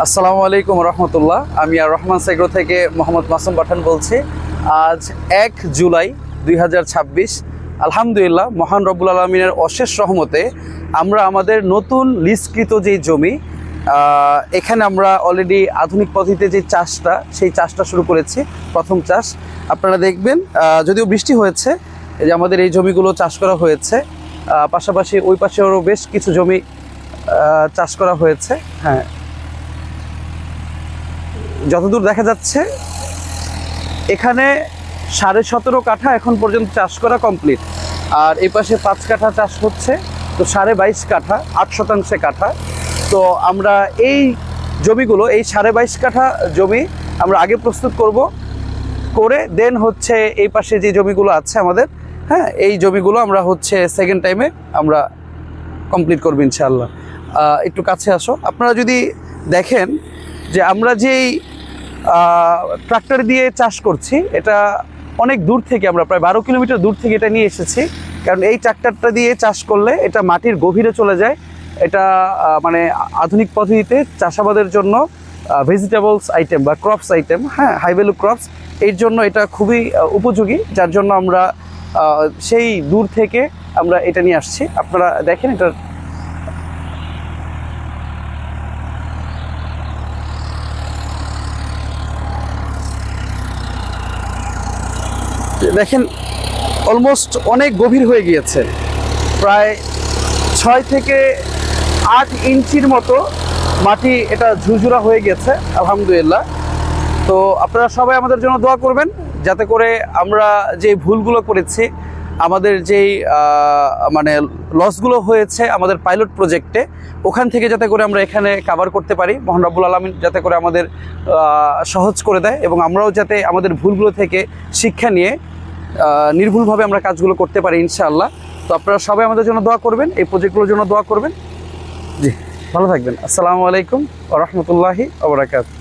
আসসালামু আলাইকুম রহমতুল্লাহ। আমি আর রহমান সেগ্রো থেকে মোহাম্মদ মাসুম পাঠান বলছি। আজ 1 জুলাই 2026। আলহামদুলিল্লাহ, মহান রব্বুল আলমিনের অশেষ রহমতে আমরা আমাদের নতুন লিজকৃত যেই জমি, এখানে আমরা অলরেডি আধুনিক পদ্ধতিতে যে চাষটা, সেই চাষটা শুরু করেছি। প্রথম চাষ আপনারা দেখবেন, যদিও বৃষ্টি হয়েছে, এই যে আমাদের এই জমিগুলো চাষ করা হয়েছে। পাশাপাশি ওই পাশেও বেশ কিছু জমি চাষ করা হয়েছে। হ্যাঁ, যতদূর দেখা যাচ্ছে এখানে 17.5 কাঠা এখন পর্যন্ত চাষ করা কমপ্লিট, আর এই পাশে 5 কাঠা চাষ হচ্ছে। তো 22.5 কাঠা, 8% কাঠা। তো আমরা এই জমিগুলো, এই 22.5 কাঠা জমি আমরা আগে প্রস্তুত করে দেন হচ্ছে এই পাশে যে জমিগুলো আছে আমাদের, হ্যাঁ, এই জমিগুলো আমরা হচ্ছে সেকেন্ড টাইমে আমরা কমপ্লিট করবো ইনশাআল্লাহ। একটু কাছে আসো। আপনারা যদি দেখেন যে আমরা যেই ট্রাক্টর দিয়ে চাষ করছি, এটা অনেক দূর থেকে, আমরা প্রায় 12 কিলোমিটার দূর থেকে এটা নিয়ে এসেছি। কারণ এই ট্রাক্টরটা দিয়ে চাষ করলে এটা মাটির গভীরে চলে যায়। এটা মানে আধুনিক পদ্ধতিতে চাষাবাদের জন্য ভেজিটেবলস আইটেম বা ক্রপস আইটেম, হ্যাঁ, হাই ভ্যালু ক্রপস, এর জন্য এটা খুবই উপযোগী, যার জন্য আমরা সেই দূর থেকে আমরা এটা নিয়ে আসছি। আপনারা দেখেন, এটা দেখেন অলমোস্ট অনেক গভীর হয়ে গিয়েছে, প্রায় 6 থেকে 8 ইঞ্চির মতো মাটি এটা ঝুরঝুরা হয়ে গেছে আলহামদুলিল্লাহ। তো আপনারা সবাই আমাদের জন্য দোয়া করবেন, যাতে করে আমরা যে ভুলগুলো করেছি, আমাদের যেই মানে লসগুলো হয়েছে আমাদের পাইলট প্রজেক্টে, ওখান থেকে যাতে করে আমরা এখানে কাভার করতে পারি। মহান রব্বুল আলামিন যাতে করে আমাদের সহজ করে দেয়, এবং আমরাও যাতে আমাদের ভুলগুলো থেকে শিক্ষা নিয়ে নির্ভুলভাবে আমরা কাজগুলো করতে পারি ইনশাআল্লাহ। তো আপনারা সবাই আমাদের জন্য দোয়া করবেন, এই প্রজেক্টগুলোর জন্য দোয়া করবেন। জি, ভালো থাকবেন। আসসালামু আলাইকুম ওয়া রাহমাতুল্লাহি ওয়া বারাকাতুহু।